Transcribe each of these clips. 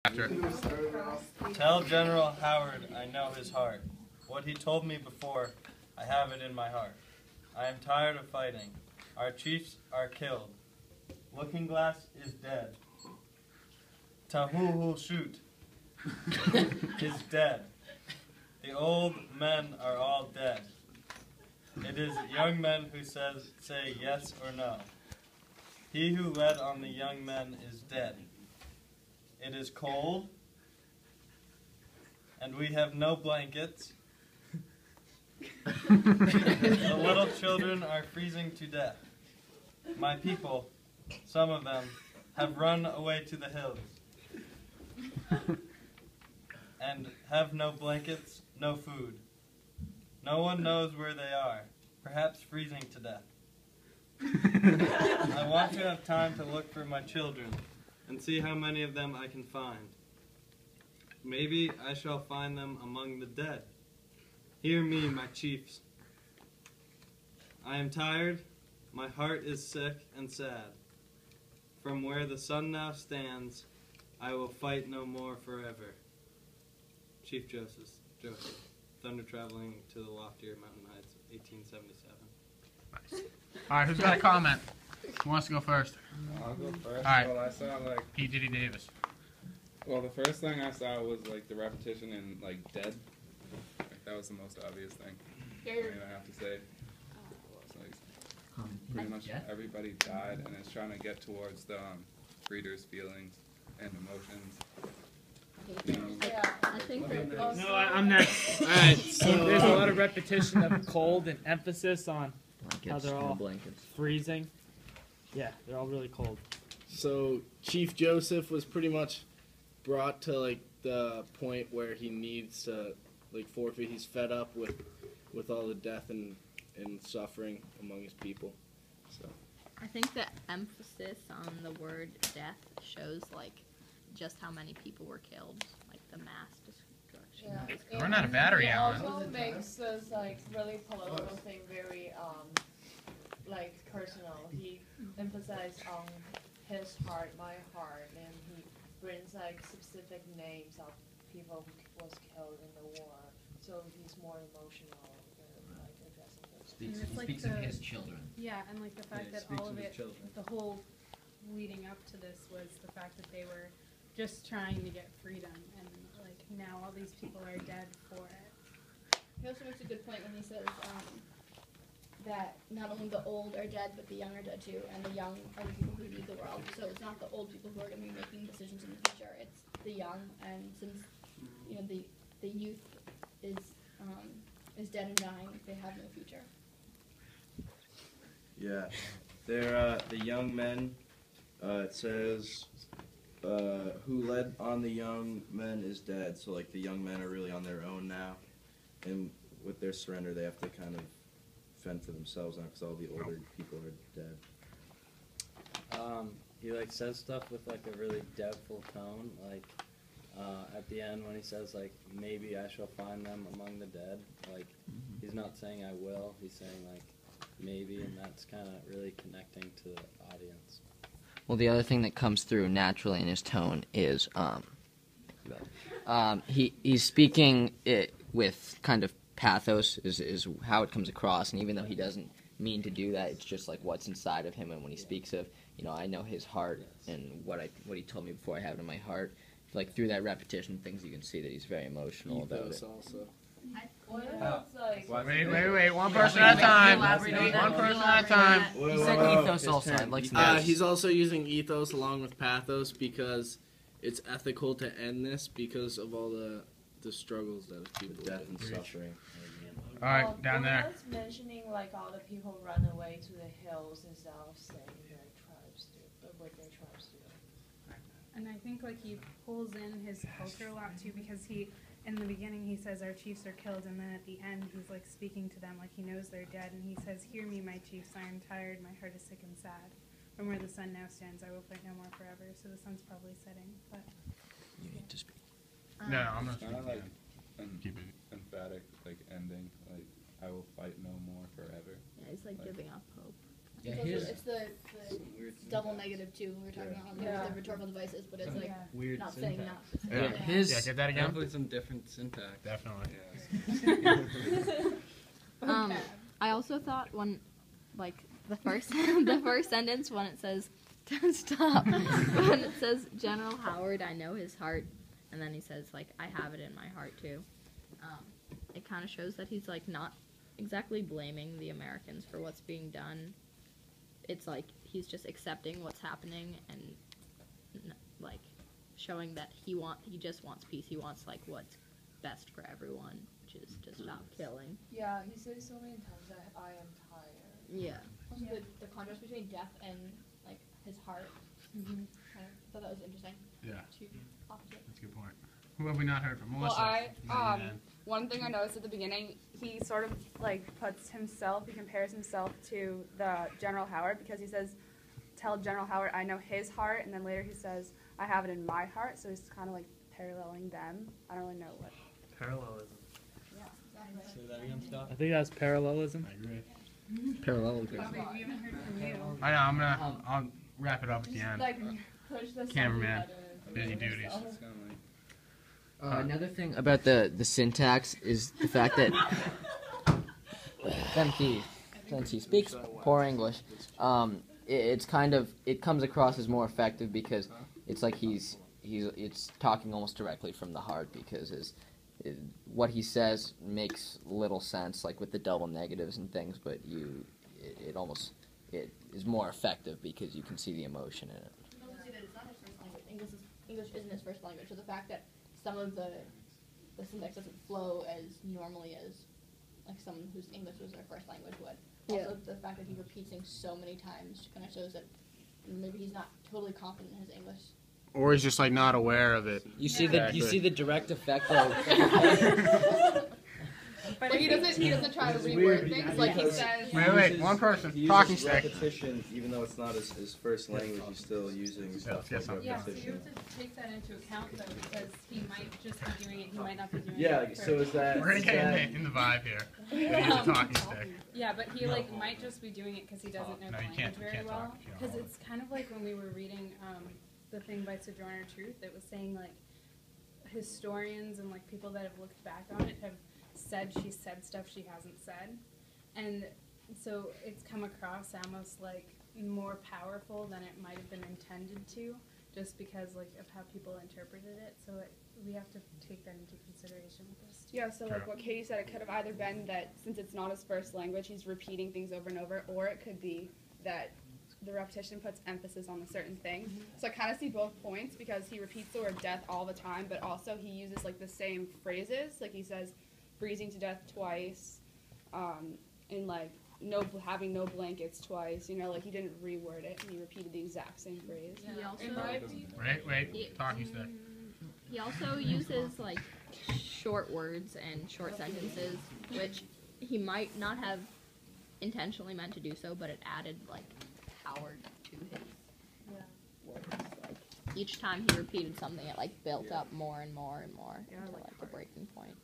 after it. Tell General Howard I know his heart. What he told me before, I have it in my heart. I am tired of fighting. Our chiefs are killed. Looking Glass is dead. Tahu shoot is dead. The old men are all dead. It is young men who say yes or no. He who led on the young men is dead. It is cold, and we have no blankets. The little children are freezing to death. My people, some of them, have run away to the hills and have no blankets, no food. No one knows where they are, perhaps freezing to death. I want to have time to look for my children and see how many of them I can find. Maybe I shall find them among the dead. Hear me, my chiefs. I am tired, my heart is sick and sad. From where the sun now stands, I will fight no more forever. Chief Joseph, Thunder Traveling to the Loftier Mountain Heights, 1877. Nice. All right, who's got a comment? Who wants to go first? I'll go first. All right. Well, I saw P. Diddy Davis. Well, the first thing I saw was like the repetition in like dead. Like, that was the most obvious thing. I have to say. It's like pretty much everybody died, and it's trying to get towards the reader's feelings and emotions. Yeah, I think that also... No, I'm next. Alright, so there's a lot of repetition of cold and emphasis on how they're all freezing. Yeah, they're all really cold. So Chief Joseph was pretty much brought to like the point where he needs to like forfeit. He's fed up with all the death and suffering among his people. So I think the emphasis on the word death shows like just how many people were killed, like the mass destruction. Yeah. Run out of battery, Alan. It also makes this like really political thing very like personal. He emphasized on his heart, my heart, and he brings like specific names of people who was killed in the war. So he's more emotional than like addressing those. Speaks of his children. Yeah, and like the fact that all of it, the whole leading up to this was the fact that they were just trying to get freedom, and like now all these people are dead for it. He also makes a good point when he says that not only the old are dead, but the young are dead too, and the young are the people who lead the world. So it's not the old people who are going to be making decisions in the future; it's the young. And since you know the youth is dead and dying, they have no future. Yeah, they're the young men. It says. Who led on the young men is dead. So like the young men are really on their own now, and with their surrender, they have to kind of fend for themselves now because all the older people are dead. He like says stuff with like a really depthful tone. Like at the end when he says like maybe I shall find them among the dead. Like he's not saying I will. He's saying like maybe, and that's kind of really connecting to the audience. Well, the other thing that comes through naturally in his tone is he's speaking it with kind of pathos is how it comes across, and even though he doesn't mean to do that, it's just like what's inside of him. And when he speaks of, you know, I know his heart and what he told me before, I have it in my heart. Like through that repetition, things you can see that he's very emotional about it. Also. Wait, one person at a time. One person at a time. He said ethos also. I'd like to He's also using ethos along with pathos because it's ethical to end this because of all the struggles that people death and suffering. All right, down there. Was mentioning like all the people run away to the hills instead of saying their tribes do, what their tribes do. And I think like he pulls in his culture a lot too, because he, in the beginning he says our chiefs are killed, and then at the end he's like speaking to them like he knows they're dead, and he says, "Hear me, my chiefs, I am tired, my heart is sick and sad. From where the sun now stands, I will fight no more forever." So the sun's probably setting, but you need to speak. No, I'm not kind of like keep it emphatic, like ending, like I will fight no more forever. Yeah, he's like giving up hope. Yeah, it's the double negative too. We were talking about the rhetorical devices, but it's like weird not syntax. saying not. Yeah, get that again? Definitely some different syntax. Definitely. I also thought when, like, the first the first sentence when it says stop when it says General Howard, I know his heart, and then he says like I have it in my heart too. It kind of shows that he's like not exactly blaming the Americans for what's being done. It's like he's just accepting what's happening and like showing that he just wants peace. He wants like what's best for everyone, which is to stop killing. Yeah, he says so many times that I am tired. Yeah. Also, the contrast between death and like his heart. Mm-hmm. I thought that was interesting. Yeah. Two opposite. That's a good point. Who have we not heard from? Melissa. Well, one thing I noticed at the beginning, he sort of like puts himself, he compares himself to the General Howard because he says, tell General Howard I know his heart, and then later he says, I have it in my heart, so he's kind of like paralleling them. I don't really know what. Parallelism. Yeah, exactly. Say that again, Scott. I think that's parallelism. I agree. Parallelism. Bobby, we haven't heard from you. I know. I'll wrap it up at the end. Like, push the Cameraman. subject Busy matter. duties. It's kind of like, Another thing about the syntax is the fact that since he speaks poor English, it's it comes across as more effective because it's like it's talking almost directly from the heart because what he says makes little sense, like with the double negatives and things, but it is more effective because you can see the emotion in it. You can also see that it's not his first language. English isn't his first language, so the fact that some of the syntax doesn't flow as normally as like someone whose English was their first language would. Also, the fact that he repeats things so many times kind of shows that maybe he's not totally confident in his English. Or he's just like not aware of it. You see the direct effect of. But he doesn't try to reword things like he says. Wait, one person. He Talking uses stick. repetition, even though it's not his first language, he's still using stuff yes, like Yeah, so you repetition. have to take that into account though, because he might just be doing it, he might not be doing Yeah, it. so is that... We're getting in the vibe here. That he's a talking stick. Yeah, but he like might just be doing it because he doesn't know No, the you can't- language you very can't well. talk if you don't Because know it's kind of like when we were reading the thing by Sojourner Truth. It was saying like historians and like people that have looked back on it have said she said stuff she hasn't said, and so it's come across almost like more powerful than it might have been intended to, just because like of how people interpreted it. So we have to take that into consideration with this too. Yeah, so like what Katie said, it could have either been that since it's not his first language, he's repeating things over and over, or it could be that the repetition puts emphasis on a certain thing. So I kind of see both points because he repeats the word death all the time, but also he uses like the same phrases. Like he says, freezing to death twice, and like having no blankets twice. You know, like he didn't reword it. He repeated the exact same phrase. He also Wait, talking stick. He also uses like short words and short sentences, which he might not have intentionally meant to do so, but it added like power to his words. Like each time he repeated something, it like built up more and more and more until like a breaking point.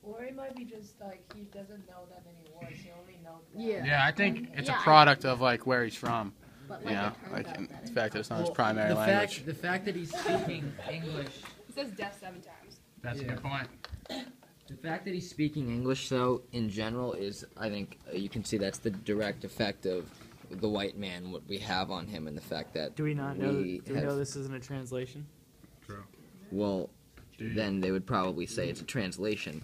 Or it might be just like he doesn't know that many words. He only knows that. Yeah, I think it's a product of like where he's from. But, You know, like the fact that it's not his primary the language. The fact that he's speaking English. He says death 7 times. That's a good point. The fact that he's speaking English, though, in general, is, I think, you can see that's the direct effect of the white man, what we have on him, and the fact that Do we not know? Do we know this isn't a translation? True. Well, then they would probably say it's a translation.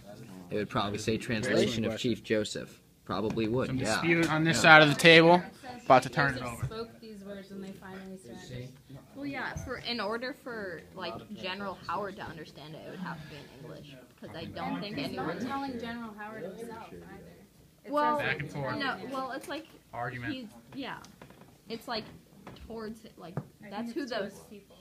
They would probably say translation of Chief Joseph. Probably would, Some yeah. dispute on this side of the table. About to turn it Joseph over. spoke these words and they finally surrendered. Well, yeah. In order for like General Howard to understand it, it would have to be in English because I don't think He's not anyone. telling General Howard himself either. It Well, says Back and forth. no. Well, it's like Argument. yeah. It's like towards like I that's think who it's to those. his people.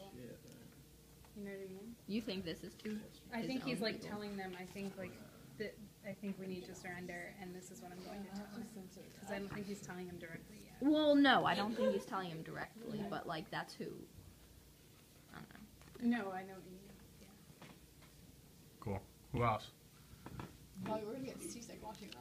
You know what I mean? You think this is to? I his think he's own like people. telling them. I think like that. I think we need to surrender, and this is what I'm going to tell him. Because I don't think he's telling him directly yet. Well, no, I don't think he's telling him directly, but like that's who. I don't know. No, I know what you mean. Cool. Who else? Probably we're gonna get seasick watching that.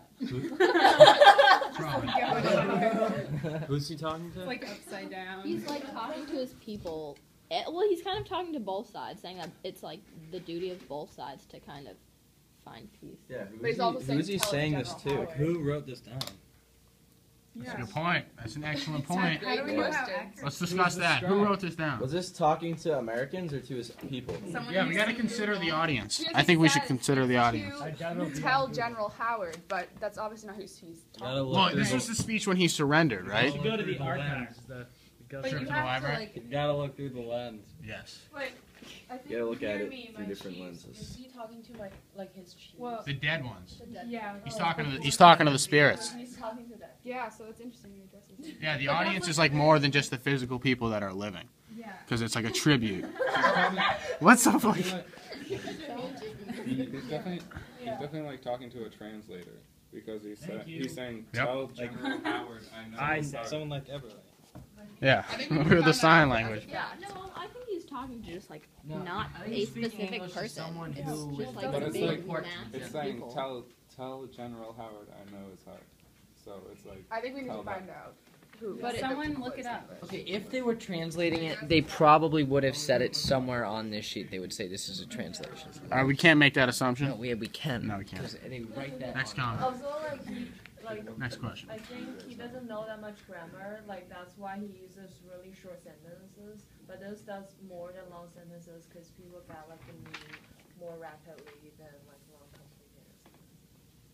Who's he talking to? It's like upside down. He's like talking to his people. Well, he's kind of talking to both sides, saying that it's like the duty of both sides to kind of find peace. Yeah, Who's he saying this to? Who wrote this down? That's a good point. That's an excellent point. How do we know how accurate? Let's discuss that. Who wrote this down? Was this talking to Americans or to his people? Yeah, we got to consider the audience. I think we should consider the audience. Tell General Howard, but that's obviously not who he's talking. Well, this was the speech when he surrendered, right? You go to the archives. Trip to the library. You gotta look through the lens. Yes. Wait, I think You gotta look at hear it me, through my different chiefs. lenses. Is he talking to like his chiefs? Well, The dead ones. The dead- yeah. He's talking to the spirits. He's talking to them. Yeah, so that's interesting. He addresses them. Yeah, the audience is like more than just the physical people that are living, Yeah. because it's like a tribute. What's so funny? He's definitely like talking to a translator because he's saying Yep. tell General Howard I know. Someone like Everly. Yeah, we're the sign language. Yeah, no, I think he's talking to just like No, not I think a speaking specific English to person. someone It's who just like But a it's big like mass it's of saying people. tell General Howard I know his heart. So it's like I think we need tell to find out who. But someone look it up. Okay, if they were translating it, they probably would have said it somewhere on this sheet. They would say this is a translation. We can't make that assumption. No, we can. No, we can't. 'Cause they write that. Next on. comment. Also, like Next question. I think he doesn't know that much grammar. Like that's why he uses really short sentences. But this does more than long sentences because people get like the meaning more rapidly than like long complicated sentences.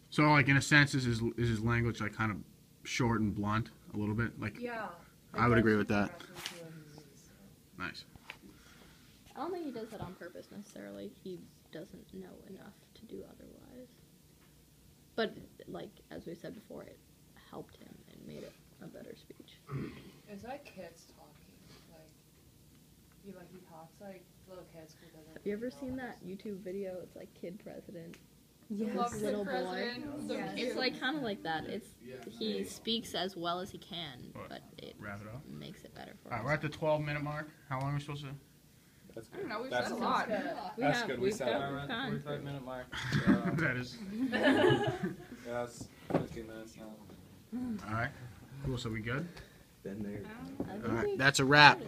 So, like in a sense, is his language like kind of short and blunt a little bit? Like, Yeah. I would agree with that. Nice. I don't think he does that on purpose necessarily. He doesn't know enough to do otherwise. But like as we said before, it helped him and made it a better speech. It's like kids talking. Like he talks like little kids who doesn't. Have you ever seen that YouTube video? It's like kid president. Yes. This little boy. President. So Yes. cute. It's like kind of like that. It's he speaks as well as he can, but it Wrap it up. makes it better for All right, us. we're at the 12-minute mark. How long are we supposed to? that's I good. don't know. We've That's said a good. lot. That's good. We We've said got it. Around time. the 45-minute mark. That is. Yes, 15 minutes now. All right. Cool. So we good? Been there. I All think right. we- That's a wrap.